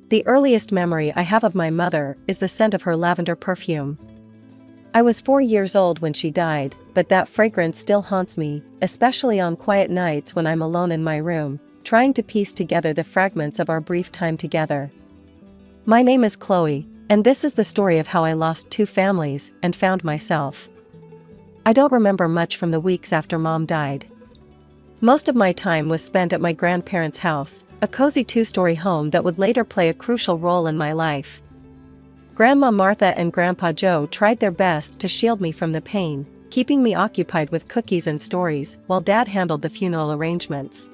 The earliest memory I have of my mother is the scent of her lavender perfume. I was 4 years old when she died, but that fragrance still haunts me, especially on quiet nights when I'm alone in my room, trying to piece together the fragments of our brief time together. My name is Chloe, and this is the story of how I lost 2 families and found myself. I don't remember much from the weeks after Mom died. Most of my time was spent at my grandparents' house, a cozy 2-story home that would later play a crucial role in my life. Grandma Martha and Grandpa Joe tried their best to shield me from the pain, keeping me occupied with cookies and stories while Dad handled the funeral arrangements.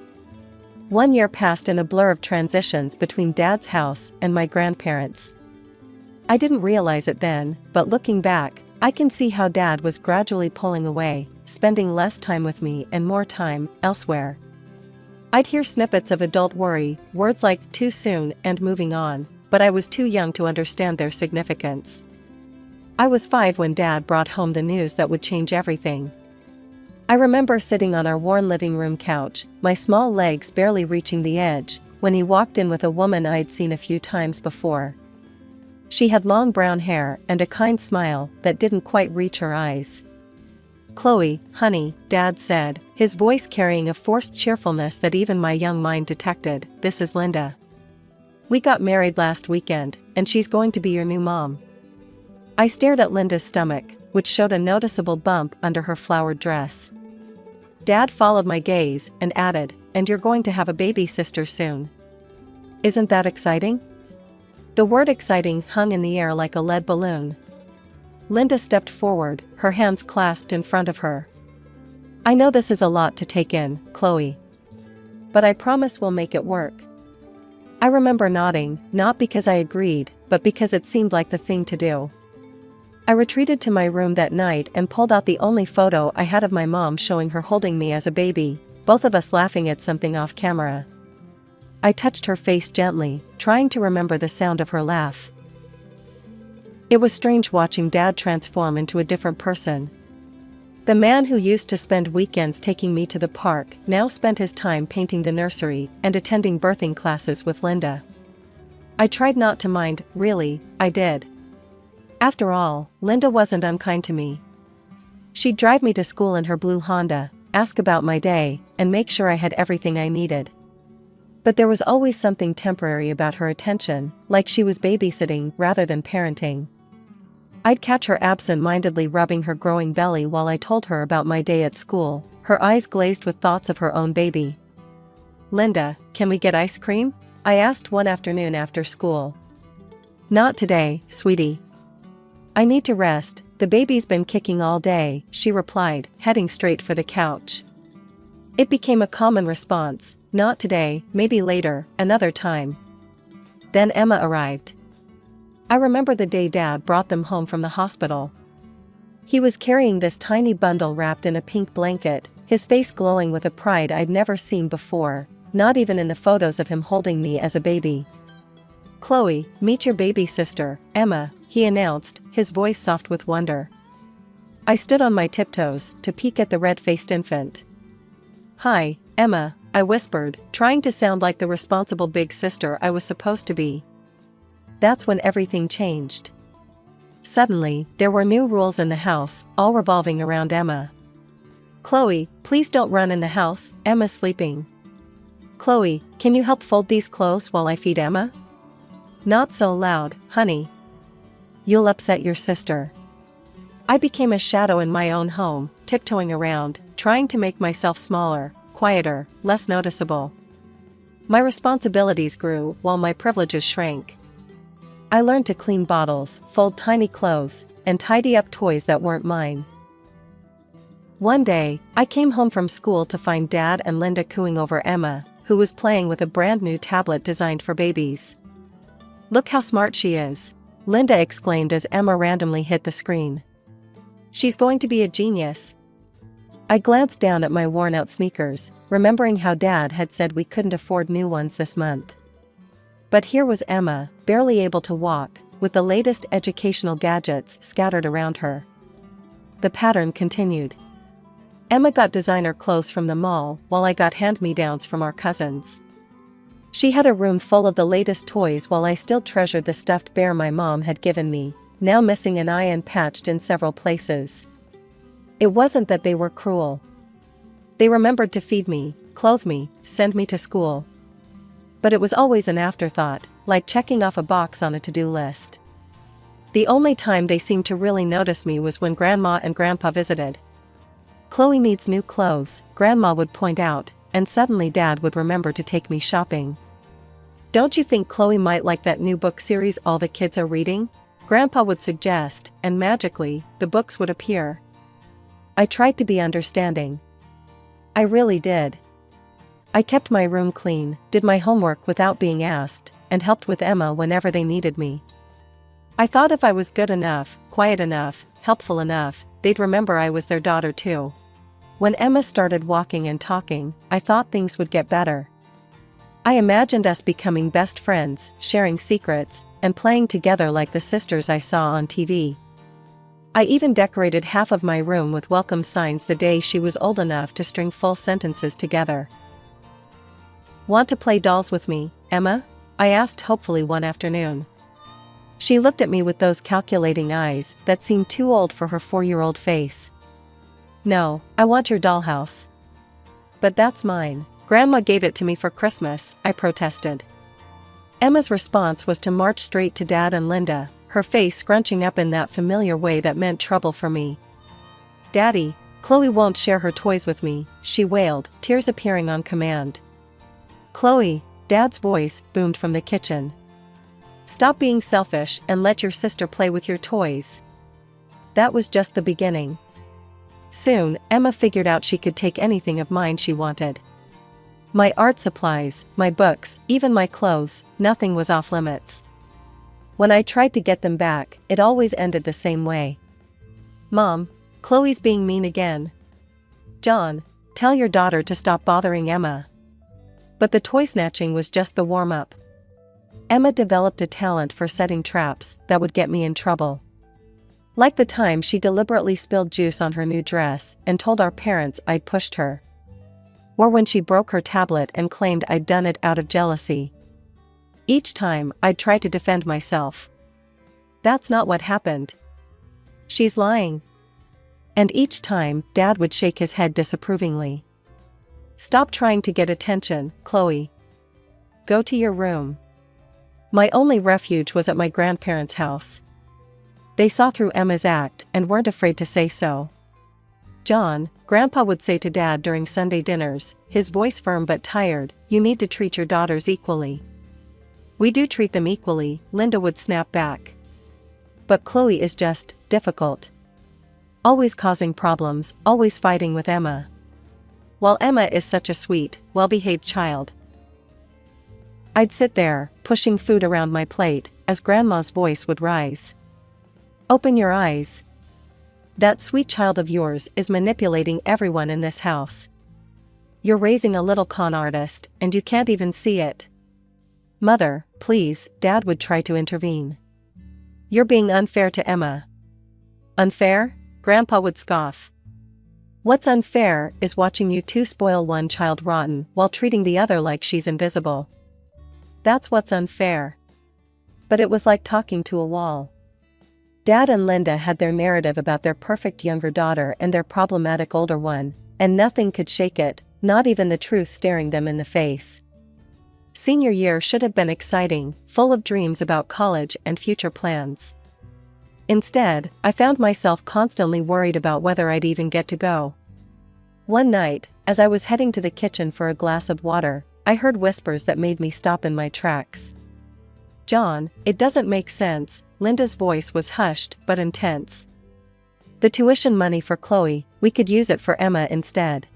1 year passed in a blur of transitions between Dad's house and my grandparents'. I didn't realize it then, but looking back, I can see how Dad was gradually pulling away, spending less time with me and more time elsewhere. I'd hear snippets of adult worry, words like too soon and moving on, but I was too young to understand their significance. I was 5 when Dad brought home the news that would change everything. I remember sitting on our worn living room couch, my small legs barely reaching the edge, when he walked in with a woman I'd seen a few times before. She had long brown hair and a kind smile that didn't quite reach her eyes. "Chloe, honey," Dad said, his voice carrying a forced cheerfulness that even my young mind detected. "This is Linda. We got married last weekend, and she's going to be your new mom." I stared at Linda's stomach, which showed a noticeable bump under her flowered dress. Dad followed my gaze and added, "And you're going to have a baby sister soon. Isn't that exciting?" The word exciting hung in the air like a lead balloon. Linda stepped forward, her hands clasped in front of her. "I know this is a lot to take in, Chloe. But I promise we'll make it work." I remember nodding, not because I agreed, but because it seemed like the thing to do. I retreated to my room that night and pulled out the only photo I had of my mom showing her holding me as a baby, both of us laughing at something off camera. I touched her face gently, trying to remember the sound of her laugh. It was strange watching Dad transform into a different person. The man who used to spend weekends taking me to the park now spent his time painting the nursery and attending birthing classes with Linda. I tried not to mind, really, I did. After all, Linda wasn't unkind to me. She'd drive me to school in her blue Honda, ask about my day, and make sure I had everything I needed. But there was always something temporary about her attention, like she was babysitting rather than parenting. I'd catch her absent-mindedly rubbing her growing belly while I told her about my day at school, her eyes glazed with thoughts of her own baby. "Linda, can we get ice cream?" I asked one afternoon after school. "Not today, sweetie. I need to rest, the baby's been kicking all day," she replied, heading straight for the couch. It became a common response, "Not today, maybe later, another time." Then Emma arrived. I remember the day Dad brought them home from the hospital. He was carrying this tiny bundle wrapped in a pink blanket, his face glowing with a pride I'd never seen before, not even in the photos of him holding me as a baby. "Chloe, meet your baby sister, Emma," he announced, his voice soft with wonder. I stood on my tiptoes to peek at the red-faced infant. "Hi, Emma," I whispered, trying to sound like the responsible big sister I was supposed to be. That's when everything changed. Suddenly, there were new rules in the house, all revolving around Emma. "Chloe, please don't run in the house, Emma's sleeping." "Chloe, can you help fold these clothes while I feed Emma?" "Not so loud, honey. You'll upset your sister." I became a shadow in my own home, tiptoeing around, trying to make myself smaller, quieter, less noticeable. My responsibilities grew while my privileges shrank. I learned to clean bottles, fold tiny clothes, and tidy up toys that weren't mine. One day, I came home from school to find Dad and Linda cooing over Emma, who was playing with a brand new tablet designed for babies. "Look how smart she is," Linda exclaimed as Emma randomly hit the screen. "She's going to be a genius." I glanced down at my worn-out sneakers, remembering how Dad had said we couldn't afford new ones this month. But here was Emma, barely able to walk, with the latest educational gadgets scattered around her. The pattern continued. Emma got designer clothes from the mall while I got hand-me-downs from our cousins. She had a room full of the latest toys while I still treasured the stuffed bear my mom had given me, now missing an eye and patched in several places. It wasn't that they were cruel. They remembered to feed me, clothe me, send me to school. But it was always an afterthought, like checking off a box on a to-do list. The only time they seemed to really notice me was when Grandma and Grandpa visited. "Chloe needs new clothes," Grandma would point out, and suddenly Dad would remember to take me shopping. "Don't you think Chloe might like that new book series all the kids are reading?" Grandpa would suggest, and magically, the books would appear. I tried to be understanding. I really did. I kept my room clean, did my homework without being asked, and helped with Emma whenever they needed me. I thought if I was good enough, quiet enough, helpful enough, they'd remember I was their daughter too. When Emma started walking and talking, I thought things would get better. I imagined us becoming best friends, sharing secrets, and playing together like the sisters I saw on TV. I even decorated half of my room with welcome signs the day she was old enough to string full sentences together. "Want to play dolls with me, Emma?" I asked hopefully one afternoon. She looked at me with those calculating eyes that seemed too old for her 4-year-old face. "No, I want your dollhouse." "But that's mine. Grandma gave it to me for Christmas," I protested. Emma's response was to march straight to Dad and Linda, her face scrunching up in that familiar way that meant trouble for me. "Daddy, Chloe won't share her toys with me," she wailed, tears appearing on command. "Chloe," Dad's voice boomed from the kitchen. "Stop being selfish and let your sister play with your toys." That was just the beginning. Soon, Emma figured out she could take anything of mine she wanted. My art supplies, my books, even my clothes, nothing was off limits. When I tried to get them back, it always ended the same way. "Mom, Chloe's being mean again." "John, tell your daughter to stop bothering Emma." But the toy snatching was just the warm-up. Emma developed a talent for setting traps that would get me in trouble. Like the time she deliberately spilled juice on her new dress and told our parents I'd pushed her. Or when she broke her tablet and claimed I'd done it out of jealousy. Each time, I'd try to defend myself. "That's not what happened. She's lying." And each time, Dad would shake his head disapprovingly. "Stop trying to get attention, Chloe. Go to your room." My only refuge was at my grandparents' house. They saw through Emma's act and weren't afraid to say so. "John," Grandpa would say to Dad during Sunday dinners, his voice firm but tired, "you need to treat your daughters equally." "We do treat them equally," Linda would snap back. "But Chloe is just difficult. Always causing problems, always fighting with Emma. While Emma is such a sweet, well-behaved child." I'd sit there, pushing food around my plate, as Grandma's voice would rise. "Open your eyes. That sweet child of yours is manipulating everyone in this house. You're raising a little con artist, and you can't even see it." "Mother, please," Dad would try to intervene. "You're being unfair to Emma." "Unfair?" Grandpa would scoff. "What's unfair is watching you two spoil one child rotten while treating the other like she's invisible. That's what's unfair." But it was like talking to a wall. Dad and Linda had their narrative about their perfect younger daughter and their problematic older one, and nothing could shake it, not even the truth staring them in the face. Senior year should have been exciting, full of dreams about college and future plans. Instead, I found myself constantly worried about whether I'd even get to go. One night, as I was heading to the kitchen for a glass of water, I heard whispers that made me stop in my tracks. "John, it doesn't make sense." Linda's voice was hushed but intense. "The tuition money for Chloe, we could use it for Emma instead.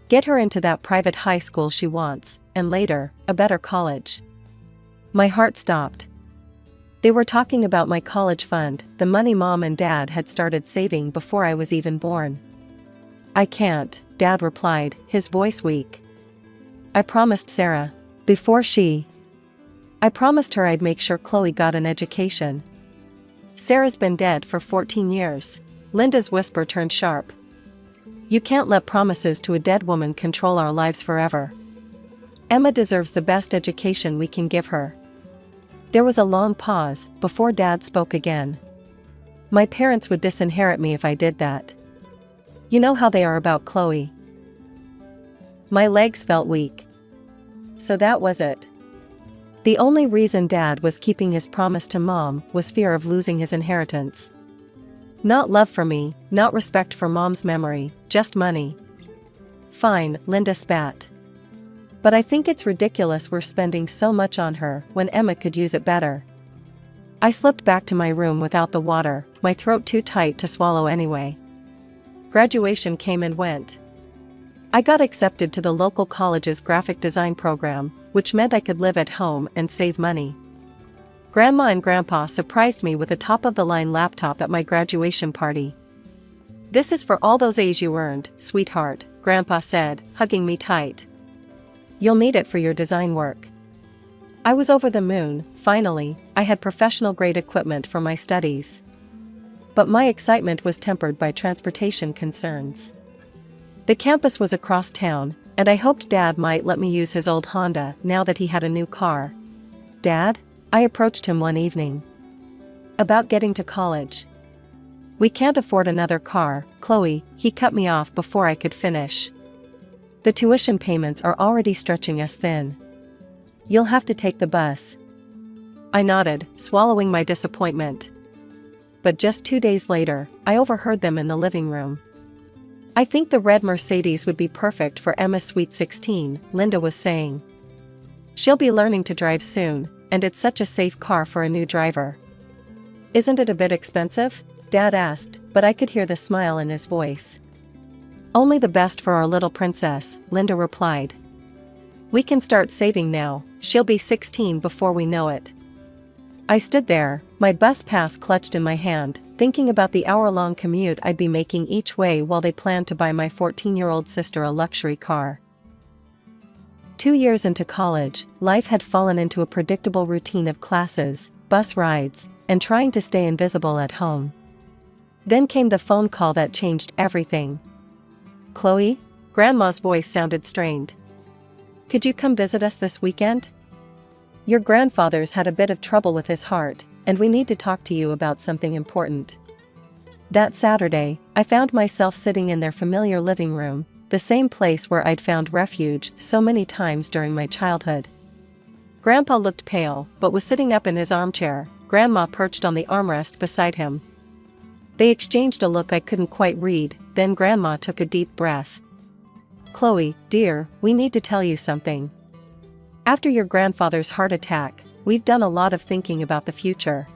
Get her into that private high school she wants, and later, a better college." My heart stopped. They were talking about my college fund, the money Mom and Dad had started saving before I was even born. "I can't," Dad replied, his voice weak. "I promised Sarah. I promised her I'd make sure Chloe got an education. Sarah's been dead for 14 years. Linda's whisper turned sharp. "You can't let promises to a dead woman control our lives forever." Emma deserves the best education we can give her." There was a long pause before Dad spoke again. "My parents would disinherit me if I did that. You know how they are about Chloe." My legs felt weak. So that was it. The only reason Dad was keeping his promise to Mom was fear of losing his inheritance. Not love for me, not respect for Mom's memory, just money. "Fine," Linda spat. "But I think it's ridiculous we're spending so much on her when Emma could use it better." I slipped back to my room without the water, my throat too tight to swallow anyway. Graduation came and went. I got accepted to the local college's graphic design program, which meant I could live at home and save money. Grandma and Grandpa surprised me with a top-of-the-line laptop at my graduation party. "This is for all those A's you earned, sweetheart," Grandpa said, hugging me tight. "You'll need it for your design work." I was over the moon. Finally, I had professional-grade equipment for my studies. But my excitement was tempered by transportation concerns. The campus was across town, and I hoped Dad might let me use his old Honda now that he had a new car. "Dad?" I approached him one evening. "About getting to college." "We can't afford another car, Chloe," he cut me off before I could finish. "The tuition payments are already stretching us thin. You'll have to take the bus." I nodded, swallowing my disappointment. But just 2 days later, I overheard them in the living room. "I think the red Mercedes would be perfect for Emma's Sweet 16, Linda was saying. "She'll be learning to drive soon, and it's such a safe car for a new driver." "Isn't it a bit expensive?" Dad asked, but I could hear the smile in his voice. "Only the best for our little princess," Linda replied. "We can start saving now, she'll be 16 before we know it." I stood there, my bus pass clutched in my hand, thinking about the hour-long commute I'd be making each way while they planned to buy my 14-year-old sister a luxury car. 2 years into college, life had fallen into a predictable routine of classes, bus rides, and trying to stay invisible at home. Then came the phone call that changed everything. "Chloe?" Grandma's voice sounded strained. "Could you come visit us this weekend? Your grandfather's had a bit of trouble with his heart, and we need to talk to you about something important." That Saturday, I found myself sitting in their familiar living room, the same place where I'd found refuge so many times during my childhood. Grandpa looked pale, but was sitting up in his armchair, Grandma perched on the armrest beside him. They exchanged a look I couldn't quite read, then Grandma took a deep breath. "Chloe, dear, we need to tell you something. After your grandfather's heart attack, we've done a lot of thinking about the future.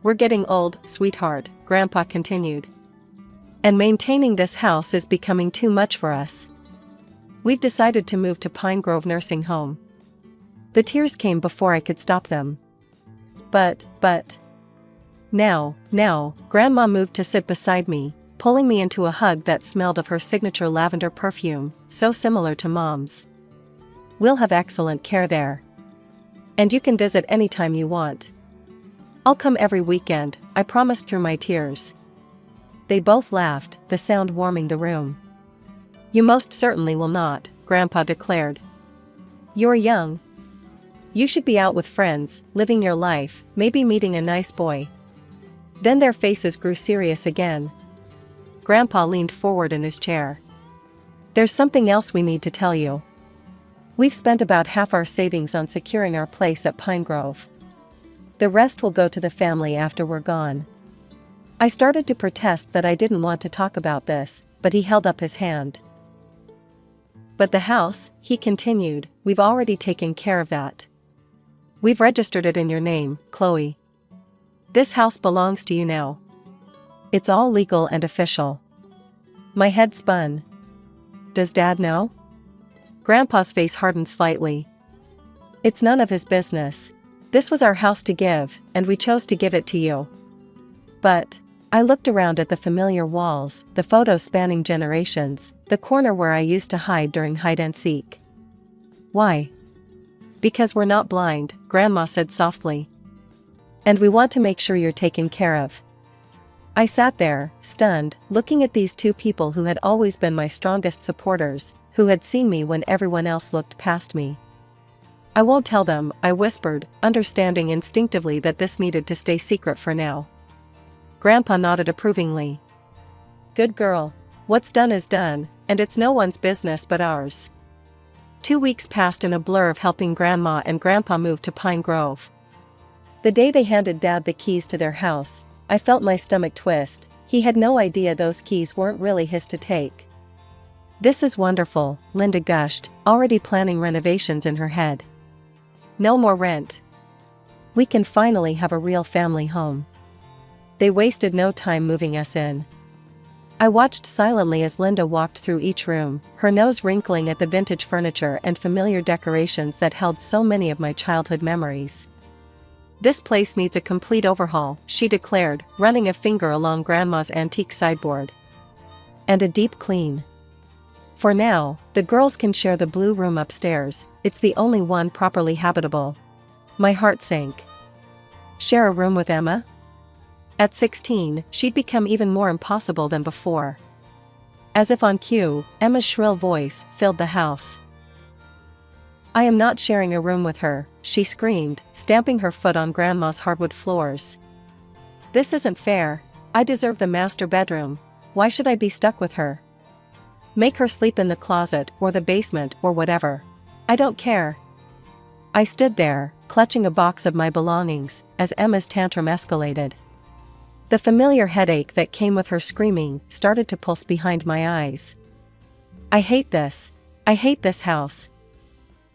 We're getting old, sweetheart," Grandpa continued. "And maintaining this house is becoming too much for us. We've decided to move to Pine Grove Nursing Home." The tears came before I could stop them. But. Now, Grandma moved to sit beside me, pulling me into a hug that smelled of her signature lavender perfume, so similar to Mom's. "We'll have excellent care there. And you can visit anytime you want." "I'll come every weekend," I promised through my tears. They both laughed, the sound warming the room. "You most certainly will not," Grandpa declared. "You're young. You should be out with friends, living your life, maybe meeting a nice boy." Then their faces grew serious again. Grandpa leaned forward in his chair. "There's something else we need to tell you. We've spent about half our savings on securing our place at Pine Grove. The rest will go to the family after we're gone." I started to protest that I didn't want to talk about this, but he held up his hand. "But the house," he continued, "we've already taken care of that. We've registered it in your name, Chloe. This house belongs to you now. It's all legal and official." My head spun. "Does Dad know?" Grandpa's face hardened slightly. "It's none of his business. This was our house to give, and we chose to give it to you." "But," I looked around at the familiar walls, the photos spanning generations, the corner where I used to hide during hide and seek. "Why?" "Because we're not blind," Grandma said softly. "And we want to make sure you're taken care of." I sat there, stunned, looking at these two people who had always been my strongest supporters, who had seen me when everyone else looked past me. "I won't tell them," I whispered, understanding instinctively that this needed to stay secret for now. Grandpa nodded approvingly. "Good girl. What's done is done, and it's no one's business but ours." 2 weeks passed in a blur of helping Grandma and Grandpa move to Pine Grove. The day they handed Dad the keys to their house, I felt my stomach twist. He had no idea those keys weren't really his to take. "This is wonderful," Linda gushed, already planning renovations in her head. "No more rent. We can finally have a real family home." They wasted no time moving us in. I watched silently as Linda walked through each room, her nose wrinkling at the vintage furniture and familiar decorations that held so many of my childhood memories. "This place needs a complete overhaul," she declared, running a finger along Grandma's antique sideboard. "And a deep clean. For now, the girls can share the blue room upstairs, it's the only one properly habitable." My heart sank. Share a room with Emma? At 16, she'd become even more impossible than before. As if on cue, Emma's shrill voice filled the house. "I am not sharing a room with her," she screamed, stamping her foot on Grandma's hardwood floors. "This isn't fair. I deserve the master bedroom. Why should I be stuck with her? Make her sleep in the closet or the basement or whatever. I don't care." I stood there, clutching a box of my belongings, as Emma's tantrum escalated. The familiar headache that came with her screaming started to pulse behind my eyes. "I hate this. I hate this house.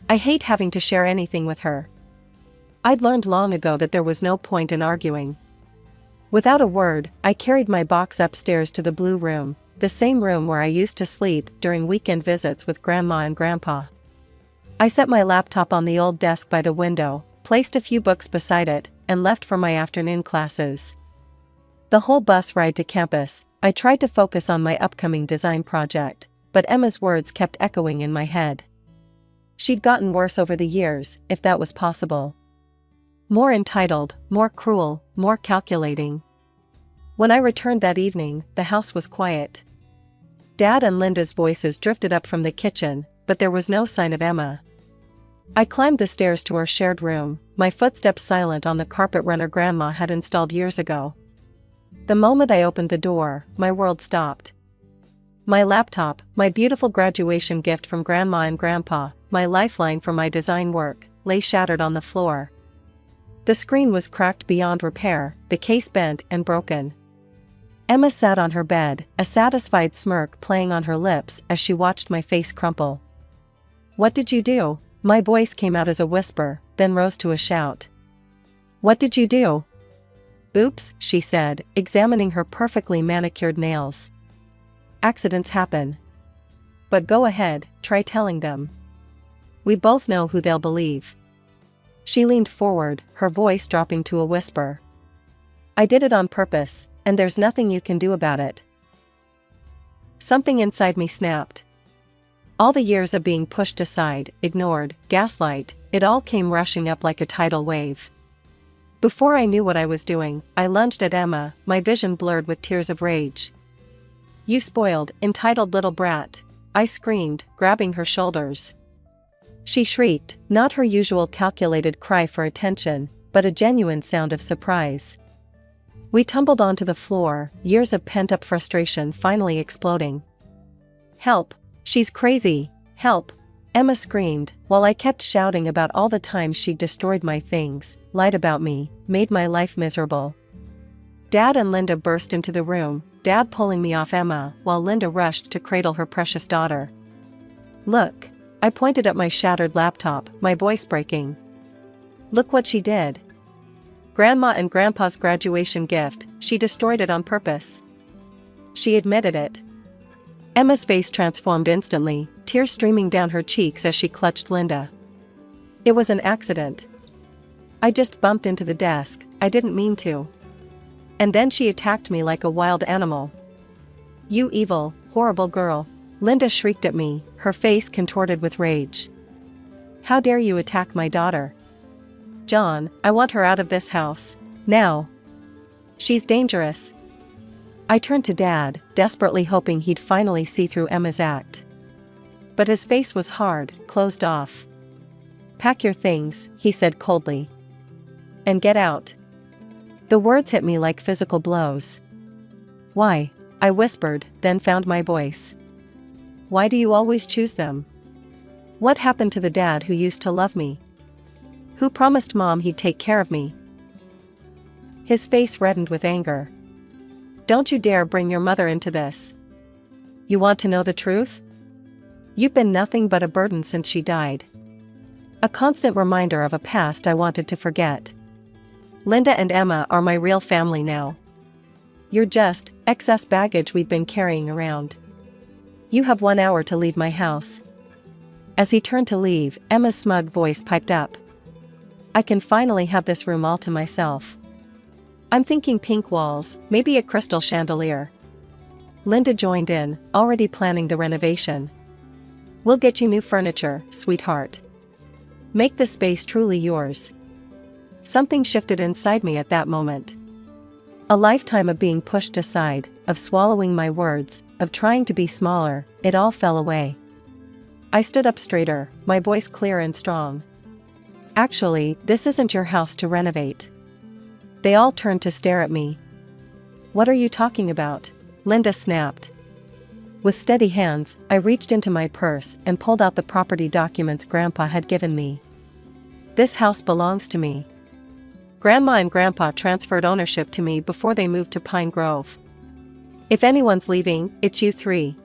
I hate having to share anything with her." I'd learned long ago that there was no point in arguing. Without a word, I carried my box upstairs to the blue room, the same room where I used to sleep during weekend visits with Grandma and Grandpa. I set my laptop on the old desk by the window, placed a few books beside it, and left for my afternoon classes. The whole bus ride to campus, I tried to focus on my upcoming design project, but Emma's words kept echoing in my head. She'd gotten worse over the years, if that was possible. More entitled, more cruel, more calculating. When I returned that evening, the house was quiet. Dad and Linda's voices drifted up from the kitchen, but there was no sign of Emma. I climbed the stairs to our shared room, my footsteps silent on the carpet runner Grandma had installed years ago. The moment I opened the door, my world stopped. My laptop, my beautiful graduation gift from Grandma and Grandpa, my lifeline for my design work, lay shattered on the floor. The screen was cracked beyond repair, the case bent and broken. Emma sat on her bed, a satisfied smirk playing on her lips as she watched my face crumple. "What did you do?" My voice came out as a whisper, then rose to a shout. "What did you do?" "Oops," she said, examining her perfectly manicured nails. "Accidents happen. But go ahead, try telling them. We both know who they'll believe." She leaned forward, her voice dropping to a whisper. "I did it on purpose, and there's nothing you can do about it." Something inside me snapped. All the years of being pushed aside, ignored, gaslight, it all came rushing up like a tidal wave. Before I knew what I was doing, I lunged at Emma, my vision blurred with tears of rage. "You spoiled, entitled little brat," I screamed, grabbing her shoulders. She shrieked, not her usual calculated cry for attention, but a genuine sound of surprise. We tumbled onto the floor, years of pent-up frustration finally exploding. "Help! She's crazy! Help!" Emma screamed, while I kept shouting about all the times she'd destroyed my things, lied about me, made my life miserable. Dad and Linda burst into the room, Dad pulling me off Emma, while Linda rushed to cradle her precious daughter. "Look!" I pointed at my shattered laptop, my voice breaking. "Look what she did. Grandma and Grandpa's graduation gift, she destroyed it on purpose." She admitted it. Emma's face transformed instantly, tears streaming down her cheeks as she clutched Linda. "It was an accident. I just bumped into the desk, I didn't mean to." And then she attacked me like a wild animal. "You evil, horrible girl," Linda shrieked at me, her face contorted with rage. "How dare you attack my daughter? John, I want her out of this house. Now. She's dangerous." I turned to Dad, desperately hoping he'd finally see through Emma's act. But his face was hard, closed off. "Pack your things," he said coldly. "And get out." The words hit me like physical blows. "Why?" I whispered, then found my voice. "Why do you always choose them? What happened to the dad who used to love me? Who promised Mom he'd take care of me?" His face reddened with anger. "Don't you dare bring your mother into this. You want to know the truth? You've been nothing but a burden since she died. A constant reminder of a past I wanted to forget. Linda and Emma are my real family now. You're just excess baggage we've been carrying around. You have 1 hour to leave my house." As he turned to leave, Emma's smug voice piped up. "I can finally have this room all to myself. I'm thinking pink walls, maybe a crystal chandelier." Linda joined in, already planning the renovation. "We'll get you new furniture, sweetheart. Make the space truly yours." Something shifted inside me at that moment. A lifetime of being pushed aside, of swallowing my words, of trying to be smaller, it all fell away. I stood up straighter, my voice clear and strong. "Actually, this isn't your house to renovate." They all turned to stare at me. "What are you talking about?" Linda snapped. With steady hands, I reached into my purse and pulled out the property documents Grandpa had given me. "This house belongs to me. Grandma and Grandpa transferred ownership to me before they moved to Pine Grove. If anyone's leaving, it's you three."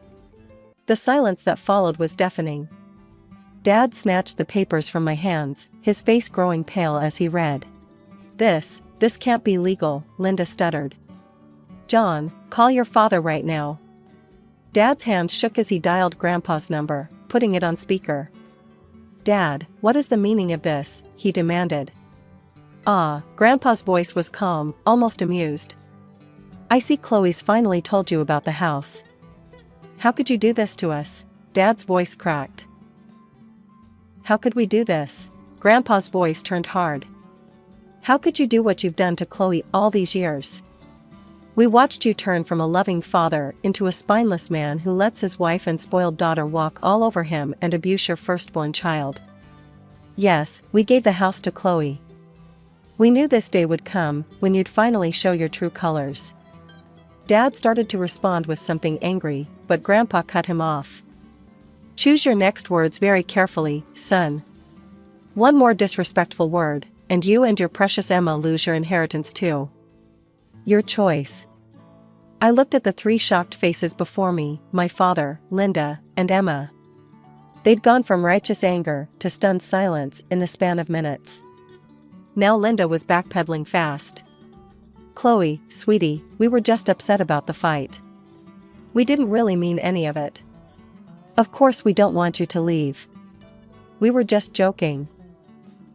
The silence that followed was deafening. Dad snatched the papers from my hands, his face growing pale as he read. This can't be legal," Linda stuttered. "John, call your father right now." Dad's hands shook as he dialed Grandpa's number, putting it on speaker. "Dad, what is the meaning of this?" he demanded. Grandpa's voice was calm, almost amused. "I see Chloe's finally told you about the house. How could you do this to us?" Dad's voice cracked. "How could we do this?" Grandpa's voice turned hard. "How could you do what you've done to Chloe all these years? We watched you turn from a loving father into a spineless man who lets his wife and spoiled daughter walk all over him and abuse your firstborn child. Yes, we gave the house to Chloe. We knew this day would come, when you'd finally show your true colors." Dad started to respond with something angry, but Grandpa cut him off. "Choose your next words very carefully, son. One more disrespectful word, and you and your precious Emma lose your inheritance too. Your choice." I looked at the three shocked faces before me, my father, Linda, and Emma. They'd gone from righteous anger to stunned silence in the span of minutes. Now Linda was backpedaling fast. "Chloe, sweetie, we were just upset about the fight. We didn't really mean any of it. Of course we don't want you to leave. We were just joking."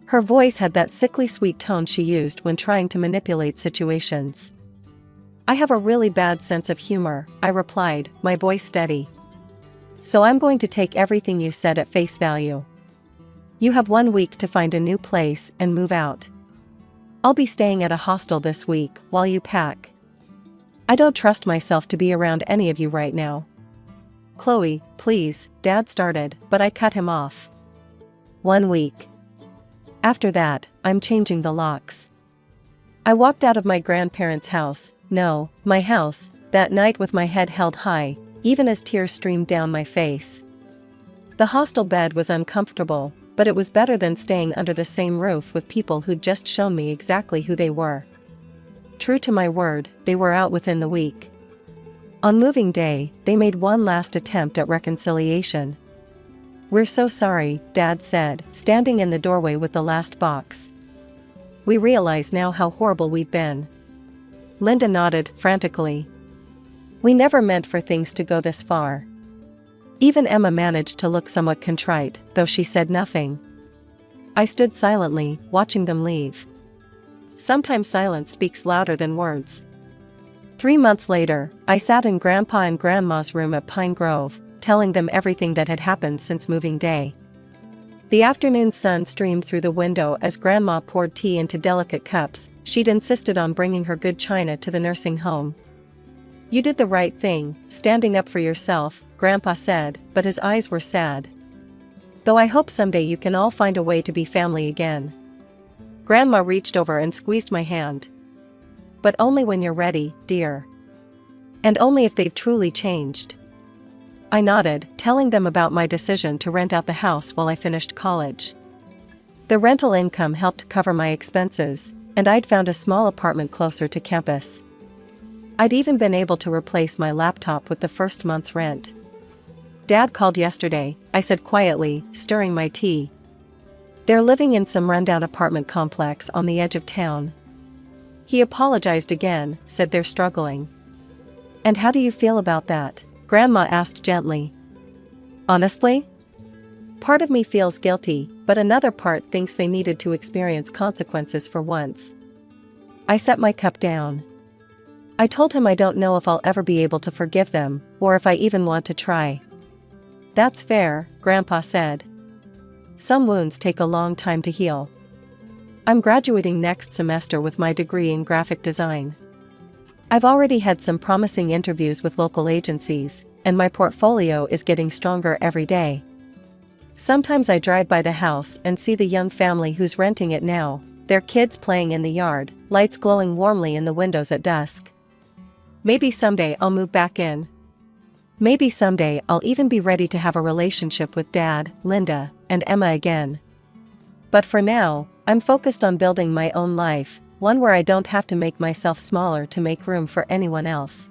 Her voice had that sickly sweet tone she used when trying to manipulate situations. "I have a really bad sense of humor," I replied, my voice steady. "So I'm going to take everything you said at face value. You have 1 week to find a new place and move out. I'll be staying at a hostel this week while you pack. I don't trust myself to be around any of you right now." "Chloe, please," Dad started, but I cut him off. 1 week. After that, I'm changing the locks." I walked out of my grandparents' house, no, my house, that night with my head held high, even as tears streamed down my face. The hostel bed was uncomfortable, but it was better than staying under the same roof with people who'd just shown me exactly who they were. True to my word, they were out within the week. On moving day, they made one last attempt at reconciliation. "We're so sorry," Dad said, standing in the doorway with the last box. "We realize now how horrible we've been." Linda nodded, frantically. "We never meant for things to go this far." Even Emma managed to look somewhat contrite, though she said nothing. I stood silently, watching them leave. Sometimes silence speaks louder than words. 3 months later, I sat in Grandpa and Grandma's room at Pine Grove, telling them everything that had happened since moving day. The afternoon sun streamed through the window as Grandma poured tea into delicate cups. She'd insisted on bringing her good china to the nursing home. "You did the right thing, standing up for yourself," Grandpa said, but his eyes were sad. Though I hope someday you can all find a way to be family again. Grandma reached over and squeezed my hand. But only when you're ready, dear. And only if they've truly changed. I nodded, telling them about my decision to rent out the house while I finished college. The rental income helped cover my expenses, and I'd found a small apartment closer to campus. I'd even been able to replace my laptop with the first month's rent. Dad called yesterday, I said quietly, stirring my tea. They're living in some rundown apartment complex on the edge of town. He apologized again, said they're struggling. And how do you feel about that? Grandma asked gently. Honestly? Part of me feels guilty, but another part thinks they needed to experience consequences for once. I set my cup down. I told him I don't know if I'll ever be able to forgive them, or if I even want to try. That's fair, Grandpa said. Some wounds take a long time to heal. I'm graduating next semester with my degree in graphic design. I've already had some promising interviews with local agencies, and my portfolio is getting stronger every day. Sometimes I drive by the house and see the young family who's renting it now, their kids playing in the yard, lights glowing warmly in the windows at dusk. Maybe someday I'll move back in. Maybe someday I'll even be ready to have a relationship with Dad, Linda, and Emma again. But for now, I'm focused on building my own life, one where I don't have to make myself smaller to make room for anyone else.